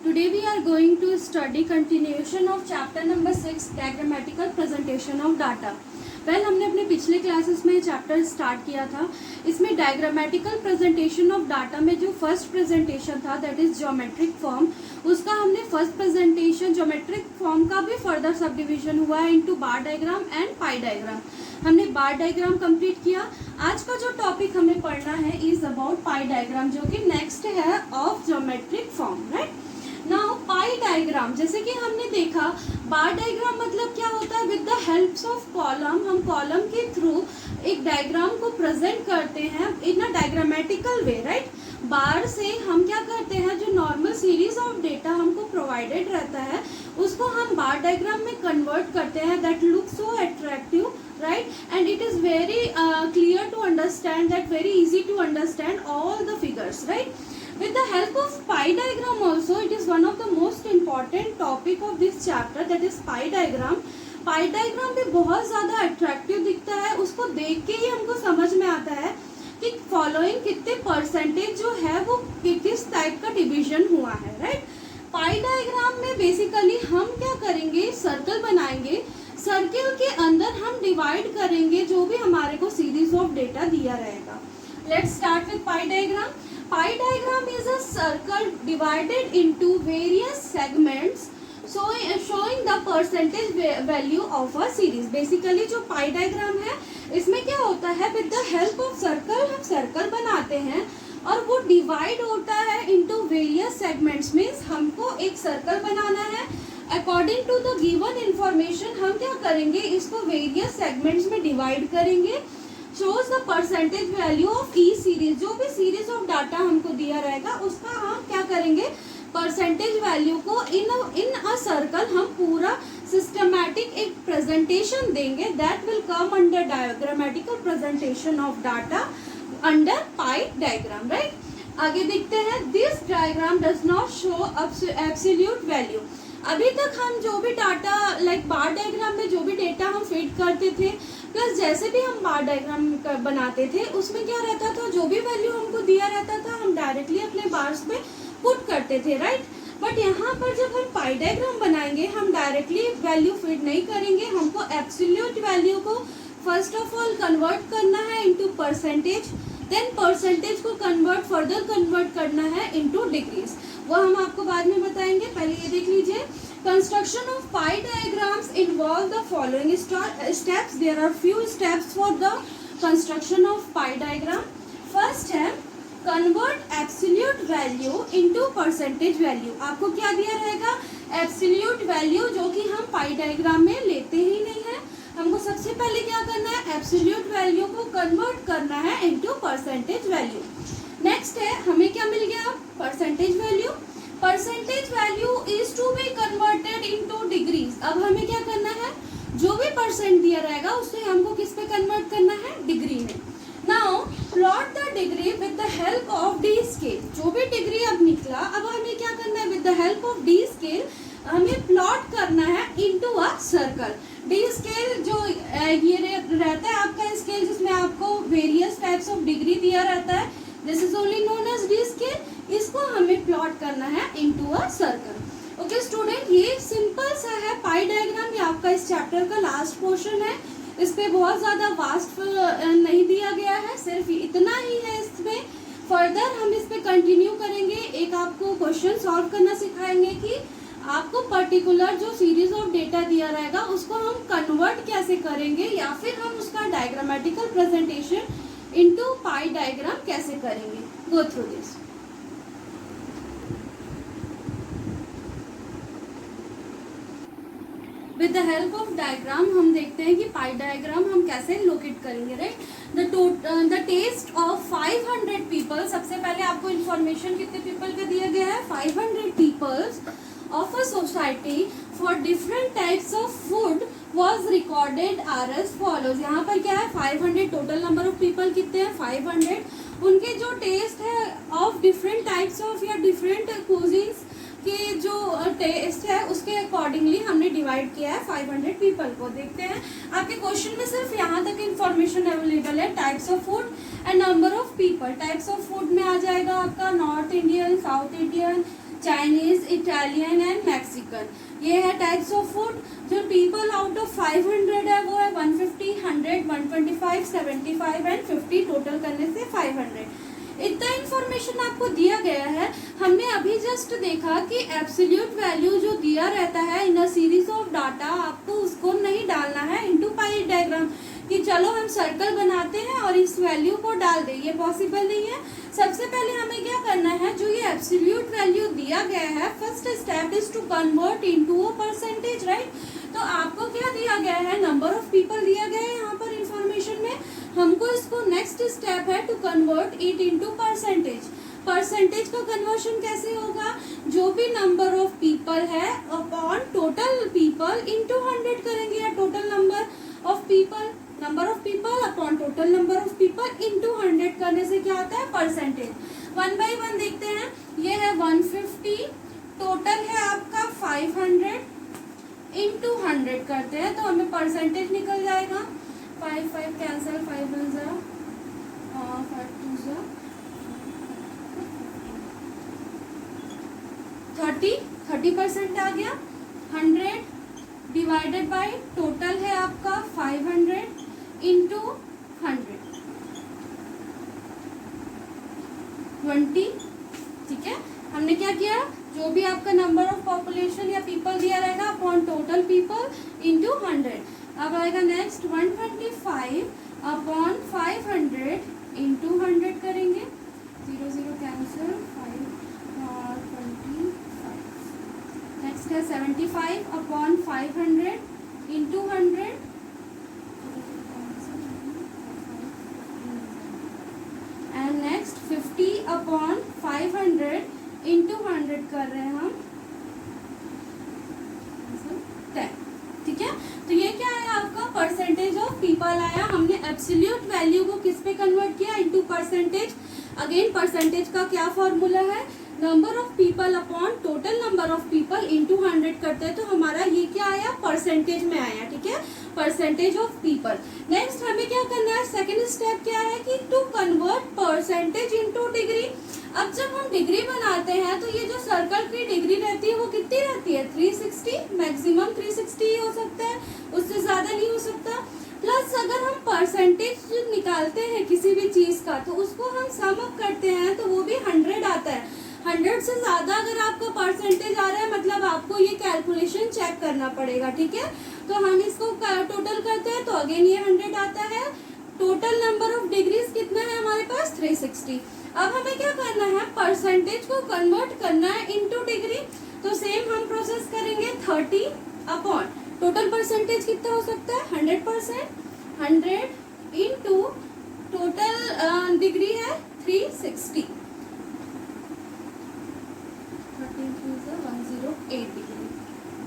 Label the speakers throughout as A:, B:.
A: Today we are going to study continuation of chapter number 6 diagrammatical presentation of data. हमने अपने पिछले classes में chapter start किया था. इसमें डायग्रामेटिकल प्रेजेंटेशन ऑफ डाटा में जो फर्स्ट प्रेजेंटेशन था दैट इज ज्योमेट्रिक फॉर्म, उसका हमने फर्स्ट प्रेजेंटेशन ज्योमेट्रिक फॉर्म का भी फर्दर सब डिविजन हुआ है into bar diagram and pi diagram. हमने बार डायग्राम कंप्लीट किया. आज का जो टॉपिक हमें पढ़ना है इज अबाउट पाई डायग्राम, जो कि नेक्स्ट है of geometric form. Right now pi diagram, जैसे कि हमने देखा बार डायग्राम मतलब क्या होता है, with the helps of column हम कॉलम के थ्रू एक डायग्राम को प्रेजेंट करते हैं इन अ डायग्रामेटिकल वे. राइट बार से हम क्या करते हैं, जो नॉर्मल सीरीज ऑफ डेटा हमको प्रोवाइडेड रहता है उसको हम बार डायग्राम में कन्वर्ट करते हैं. That look so attractive, right, and it is very clear to understand, that very easy to understand all the figures. Right, with the help of pie diagram also, it is one of the most important topic of this chapter, that is pie diagram. Pi diagram भी बहुत ज़्यादा attractive दिखता है, उसको देख के ही हमको समझ में आता है कि फॉलोइंग कितने परसेंटेज जो है वो किस टाइप का डिवीजन हुआ है. राइट पाई डायग्राम में बेसिकली हम क्या करेंगे, सर्कल बनाएंगे, सर्किल के अंदर हम डिवाइड करेंगे जो भी हमारे को सीरीज ऑफ डेटा दिया रहेगा. Let's start with pi diagram. Pi diagram is a circle divided into various segments showing the percentage value of a series. Basically जो पाई डायग्राम है इसमें क्या होता है, with the help of circle हम circle बनाते हैं और वो डिवाइड होता है इनटू वेरियस सेगमेंट्स. मीन्स हमको एक सर्कल बनाना है, according to the given information हम क्या करेंगे, इसको वेरियस सेगमेंट्स में डिवाइड करेंगे. Shows the percentage value of E series, जो भी सीरीज ऑफ डाटा हमको दिया रहेगा उसका हम क्या करेंगे, परसेंटेज वैल्यू को इन अ सर्कल हम पूरा सिस्टमैटिक एक प्रेजेंटेशन देंगे. That will come under diagrammatical presentation of data under pi diagram. Right आगे देखते हैं. This diagram does not show absolute value. अभी तक हम जो भी डाटा लाइक बार डायग्राम में जो भी डेटा हम फीड करते थे, प्लस जैसे भी हम बार डायग्राम बनाते थे उसमें क्या रहता था, जो भी वैल्यू हमको दिया रहता था हम डायरेक्टली अपने बार्स पे पुट करते थे. राइट बट यहाँ पर जब हम पाई डायग्राम बनाएंगे हम डायरेक्टली वैल्यू फीड नहीं करेंगे, हमको एब्सोल्यूट वैल्यू को फर्स्ट ऑफ ऑल कन्वर्ट करना है इनटू परसेंटेज, देन परसेंटेज को फर्दर कन्वर्ट करना है इनटू डिग्रीज. वो हम आपको बाद में बताएंगे. पहले ये देख लीजिए. Construction of pie diagrams involve the following steps. There are few steps for the construction of pie diagram. First है convert absolute value into percentage value. आपको क्या दिया रहेगा, एब्सोल्यूट वैल्यू, जो कि हम पाई डायग्राम में लेते ही नहीं है. हमको सबसे पहले क्या करना है, एब्सोल्यूट वैल्यू को कन्वर्ट करना है इनटू परसेंटेज वैल्यू. नेक्स्ट है हमें क्या मिल गया, percentage value. Percentage value is to be converted into degrees. अब हमें क्या करना है, जो भी परसेंट दिया रहेगा उससे हमको किस पे कन्वर्ट करना है, डिग्री में. Now plot the degree with the help of D scale. जो भी डिग्री अब निकला, अब हमें क्या करना है, with the help of D scale हमें प्लॉट करना है into a circle. D scale जो ये रहता है आपका स्केल जिसमें आपको वेरियस टाइप्स ऑफ डिग्री दिया रहता है, this is only known as D scale. इसको हमें प्लॉट करना है into a circle. Okay student, ये सिंपल सा है पाई डायग्राम. ये आपका इस चैप्टर का लास्ट पोर्शन है. इस पे बहुत ज़्यादा वास्ट नहीं दिया गया है, सिर्फ इतना ही है. इसमें फर्दर हम इस पे कंटिन्यू करेंगे. एक आपको क्वेश्चन सॉल्व करना सिखाएंगे कि आपको पर्टिकुलर जो सीरीज ऑफ डेटा दिया रहेगा उसको हम कन्वर्ट कैसे करेंगे, या फिर हम उसका डायग्रामेटिकल प्रेजेंटेशन इनटू पाई डायग्राम कैसे करेंगे. गो through this. With the help of diagram हम देखते हैं कि पाई डायग्राम हम कैसे लोकेट करेंगे. Right the test of 500 people. सबसे पहले आपको इन्फॉर्मेशन कितने पीपल का दिया गया है, 500 peoples of a society for different types of food was recorded are as follows. यहाँ पर क्या है, 500 टोटल नंबर ऑफ पीपल कितने हैं, 500. उनके जो टेस्ट है ऑफ डिफरेंट टाइप्स ऑफ या डिफरेंट कुजीन्स के जो टेस्ट है उसके अकॉर्डिंगली हमने डिवाइड किया है 500 पीपल को. देखते हैं आपके क्वेश्चन में सिर्फ यहाँ तक इन्फॉर्मेशन अवेलेबल है, types of food and number of people. Types of food में आ जाएगा आपका north Indian, south Indian, Chinese, Italian and Mexican. ये है टाइप्स ऑफ फूड। जो पीपल आउट ऑफ 500 है वो है 150, 100, 125, 75 एंड 50, टोटल करने से 500। इतना इन्फॉर्मेशन आपको दिया गया है। हमने अभी जस्ट देखा कि एब्सोल्यूट वैल्यू जो दिया रहता है इन अ सीरीज ऑफ डाटा, आपको उसको नहीं डालना है इनटू पाई डायग्राम कि चलो हम सर्कल बनाते हैं और इस वैल्यू को डाल दें, ये पॉसिबल नहीं है। सबसे पहले हमें क्या करना है, जो ये एब्सोल्यूट वैल्यू दिया गया है, first step is to convert into a percentage, right. तो आपको क्या दिया गया है, नंबर ऑफ पीपल दिया गया है यहाँ पर इंफॉर्मेशन में। हमको इसको नेक्स्ट स्टेप है to convert it into percentage. Percentage का कन्वर्शन कैसे होगा, जो भी नंबर ऑफ पीपल है अपॉन टोटल पीपल इनटू 100 करेंगे, या total number of people, number of people upon total number of people into 100 करने से क्या आता है, परसेंटेज। वन बाय वन देखते हैं। ये है 150, टोटल है आपका 500, इनटू 100 करते हैं तो हमें परसेंटेज निकल जाएगा। 5 5 कैंसिल, 5 1 0, 5 2 0, 30% आ गया। 100 डिवाइडेड बाय टोटल है आपका 500 इंटू 100, 20। ठीक है, हमने क्या किया, जो भी आपका नंबर ऑफ पॉपुलेशन या पीपल दिया रहेगा अपॉन टोटल पीपल इंटू 100। अब आएगा नेक्स्ट 125 अपॉन 500 इंटू 100 करेंगे, 0 0 कैंसिल, 5 और 25। नेक्स्ट है 75 upon 500 into 100, and next 50 upon 500 into 100 कर रहे हैं हम 10। ठीक है, तो ये क्या है आपका परसेंटेज ऑफ पीपल आया। हमने एब्सोल्यूट वैल्यू को किस पे कन्वर्ट किया, इनटू परसेंटेज। अगेन परसेंटेज का क्या फॉर्मूला है, number of people upon total number of people into 100 करते हैं तो हमारा ये क्या आया, परसेंटेज में आया। ठीक है, परसेंटेज ऑफ पीपल। नेक्स्ट हमें क्या करना है, सेकेंड स्टेप क्या है कि to convert percentage into degree. अब जब हम डिग्री बनाते हैं तो ये जो सर्कल की डिग्री रहती है वो कितनी रहती है, 360, मैक्सिमम 360 ही हो सकता है, उससे ज्यादा नहीं हो सकता। प्लस अगर हम परसेंटेज निकालते हैं किसी भी चीज का तो उसको हम सम अप करते हैं तो वो भी 100 आता है। 100 से ज्यादा अगर आपका परसेंटेज आ रहा है मतलब आपको ये कैलकुलेशन चेक करना पड़ेगा। ठीक है, तो हम इसको टोटल करते हैं तो अगेन ये 100 आता है। टोटल नंबर ऑफ डिग्रीज कितना है हमारे पास, 360। अब हमें क्या करना है, परसेंटेज को कन्वर्ट करना है इनटू डिग्री। तो सेम हम प्रोसेस करेंगे, 30 अपॉन टोटल परसेंटेज कितना हो सकता है, 100%, 100 इनटू टोटल डिग्री है 360, 108 डिग्री।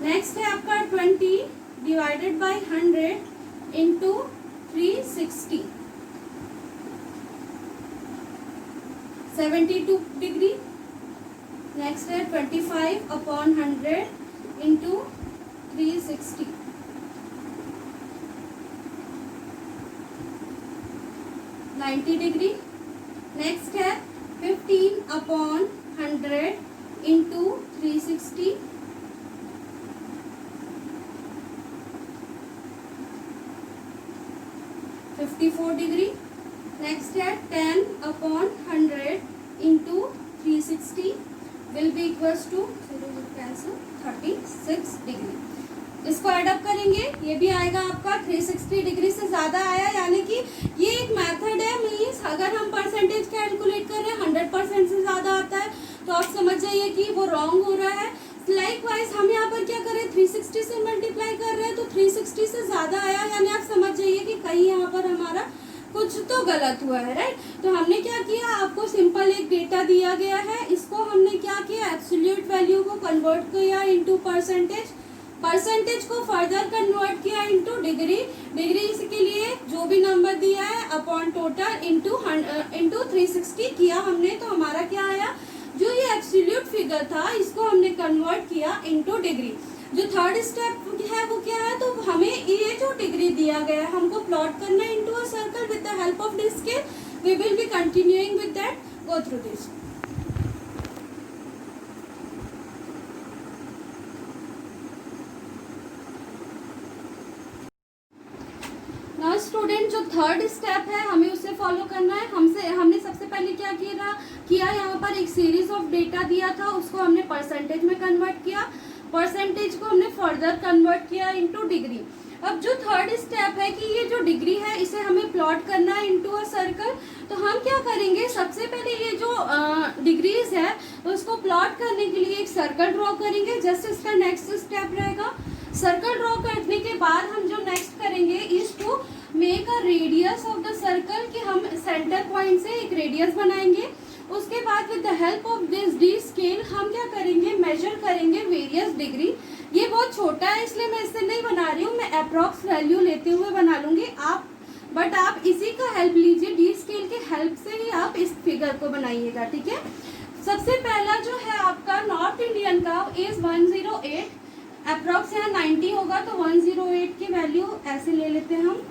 A: नेक्स्ट है आपका 20 divided by 100 into 360, 72 degree. Next है 25 अपॉन 100 इंटू 360, 90 डिग्री। नेक्स्ट है 15 अपॉन 100 इंटू 360, 54 डिग्री। नेक्स्ट है 10 upon 100 into 360 will be equals to 36 degree. इसको एडअप करेंगे, ये भी आएगा आपका 360 डिग्री से ज्यादा आया, यानी कि ये एक मेथड है। मीन्स अगर हम परसेंटेज कैलकुलेट कर रहे हैं 100% से ज्यादा आता है तो आप समझ जाइए कि वो रॉन्ग हो रहा है। लाइकवाइज हम यहाँ पर क्या करें, 360 से मल्टीप्लाई कर रहे हैं तो 360 से ज्यादा आया, यानी आप समझ जाइए कि कहीं यहाँ पर हमारा कुछ तो गलत हुआ है, राइट। तो हमने क्या किया, आपको सिंपल एक डेटा दिया गया है, इसको हमने क्या किया, एब्सोल्यूट वैल्यू को कन्वर्ट किया इनटू परसेंटेज, परसेंटेज को फर्दर कन्वर्ट किया इनटू डिग्री, डिग्री इसके लिए जो भी नंबर दिया है अपॉन टोटल इनटू 360 किया हमने, तो हमारा क्या आया, जो ये एब्सोल्यूट फिगर था इसको हमने कन्वर्ट किया इनटू डिग्री। जो थर्ड स्टेप है वो क्या है, तो हमें ये जो डिग्री दिया गया है हमको प्लॉट करना है into a circle with the help of this scale. We will be continuing with that, go through this. Student जो थर्ड स्टेप है हमें उसे फॉलो करना है। हमने सबसे पहले क्या किया यहाँ पर एक सीरीज ऑफ डेटा दिया था, उसको हमने परसेंटेज में कन्वर्ट किया, परसेंटेज को हमने फर्दर कन्वर्ट किया इनटू डिग्री। अब जो थर्ड स्टेप है कि ये जो डिग्री है इसे हमें प्लॉट करना है इनटू अ सर्कल। तो हम क्या करेंगे, सबसे पहले ये जो डिग्रीज है उसको प्लॉट करने के लिए एक सर्कल ड्रॉ करेंगे। जस्ट इसका नेक्स्ट स्टेप रहेगा। सर्कल ड्रॉ करने के बाद हम जो नेक्स्ट करेंगे is to make a radius of the circle, कि हम सेंटर पॉइंट से एक रेडियस बनाएंगे। उसके बाद with the help of this D scale हम क्या करेंगे, मेजर करेंगे वेरियस डिग्री। ये बहुत छोटा है इसलिए मैं इससे नहीं बना रही हूँ, मैं अप्रॉक्स वैल्यू लेते हुए बना लूंगी। आप इसी का हेल्प लीजिए, डी स्केल के हेल्प से ही आप इस फिगर को बनाइएगा, ठीक है। सबसे पहला जो है आपका नॉर्थ इंडियन का इज 108, अप्रॉक्स यहाँ 90 होगा तो 108 की वैल्यू ऐसे ले लेते हैं, हम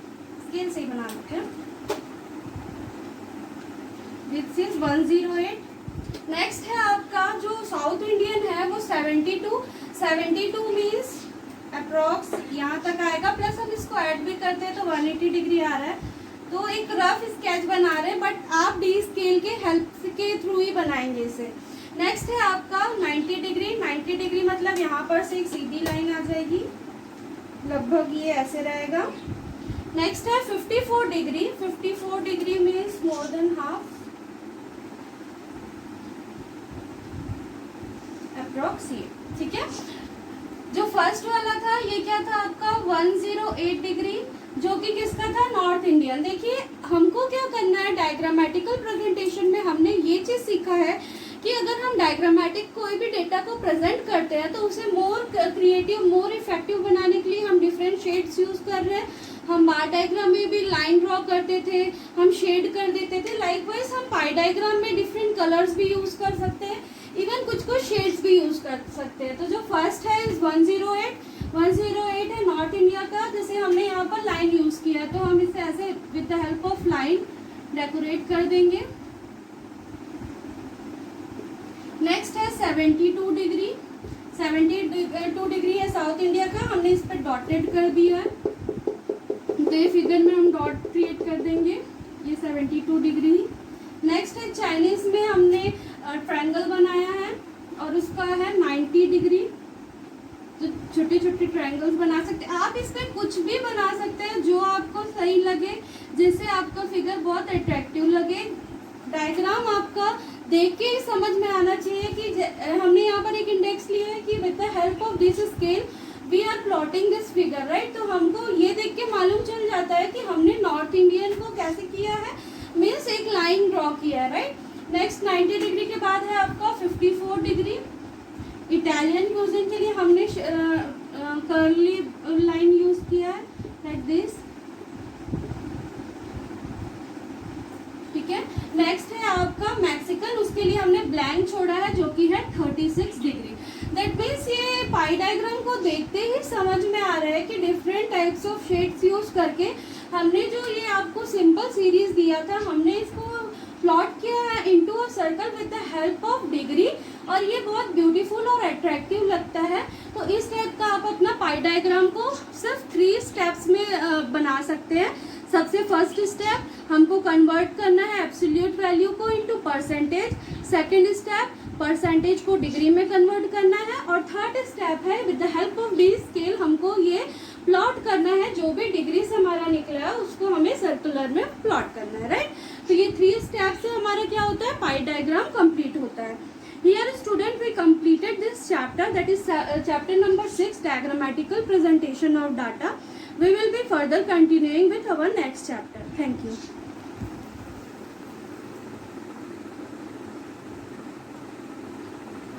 A: स्केल से ही बना लेते हैं। This is 108। नेक्स्ट है आपका जो साउथ इंडियन है वो 72 मीन्स अप्रॉक्स यहाँ तक आएगा, प्लस हम इसको ऐड भी करते हैं तो 180 डिग्री आ रहा है। तो एक रफ स्केच बना रहे हैं, बट आप डी स्केल के हेल्प के थ्रू ही बनाएंगे इसे। नेक्स्ट है आपका 90 डिग्री। 90 डिग्री मतलब यहाँ पर से एक सीधी लाइन आ जाएगी, लगभग ये ऐसे रहेगा। नेक्स्ट है 54 degree. 54 degree means more than half, approx ये, ठीक है। जो फर्स्ट वाला था ये क्या था आपका 108 डिग्री, जो कि किसका था, नॉर्थ इंडियन। देखिए हमको क्या करना है, डायग्रामेटिकल प्रेजेंटेशन में हमने ये चीज़ सीखा है कि अगर हम डायग्रामेटिक कोई भी डेटा को प्रेजेंट करते हैं तो उसे मोर क्रिएटिव, मोर इफेक्टिव बनाने के लिए हम डिफरेंट शेड्स यूज कर रहे हैं। हम बार डायग्राम में भी लाइन ड्रॉ करते थे, हम शेड कर देते थे। लाइकवाइज हम पाई डायग्राम में डिफरेंट कलर्स भी यूज कर सकते हैं, इवन कुछ शेड्स भी यूज कर सकते हैं। तो जो फर्स्ट है इज 108 है नॉर्थ इंडिया का, जैसे हमने यहाँ पर लाइन यूज किया तो हम इसे ऐसे with the help of line decorate कर देंगे। नेक्स्ट है 72 डिग्री। 72 डिग्री है साउथ इंडिया का, हमने इस पर डॉटेड कर दिया है, तो ये फिगर में हम डॉट क्रिएट कर देंगे, ये 72 डिग्री। नेक्स्ट है चाइनीज में हमने ट्रायंगल बनाया है और उसका है 90 डिग्री। तो छोटे छोटे ट्रायंगल्स बना सकते हैं आप, इसमें कुछ भी बना सकते हैं जो आपको सही लगे, जिससे आपका फिगर बहुत अट्रैक्टिव लगे। डायग्राम आपका देख के ही समझ में आना चाहिए कि हमने यहाँ पर एक इंडेक्स लिया है कि with the help of this scale we are plotting this figure, right. तो हमको ये देख के मालूम चल जाता है कि हमने नॉर्थ इंडियन को कैसे किया है, मीन्स एक लाइन ड्रॉ किया है, राइट। नेक्स्ट 90 डिग्री के बाद है आपका 54 डिग्री। इटालियन क्यूजिन के लिए हमने कर्ली लाइन यूज किया है लाइक दिस, ठीक है। नेक्स्ट है आपका मैक्सिकन, उसके लिए हमने ब्लैंक छोड़ा है जो कि है 36 डिग्री। दैट मीन्स ये पाई डायग्राम को देखते ही समझ में आ रहा है कि different types of shades use करके हमने जो ये आपको सिंपल सीरीज दिया था हमने इसको प्लॉट किया है into a circle with the help of degree, और ये बहुत ब्यूटीफुल और अट्रैक्टिव लगता है। तो इस टाइप का आप अपना पाई डायग्राम को सिर्फ 3 स्टेप्स में बना सकते हैं। सबसे फर्स्ट स्टेप हमको कन्वर्ट करना है एब्सोल्यूट वैल्यू को into percentage. Second step percentage को डिग्री में कन्वर्ट करना है, और थर्ड स्टेप है with the help of D scale हमको ये प्लॉट करना है, जो भी डिग्री से हमारा निकला है उसको हमें सर्कुलर में प्लॉट करना है, राइट। तो ये 3 स्टेप से हमारा क्या होता है, पाई डायग्राम कंप्लीट होता है। Here student we completed this chapter, that is chapter number 6, diagrammatical presentation of data. We will be further continuing with our next chapter. Thank you.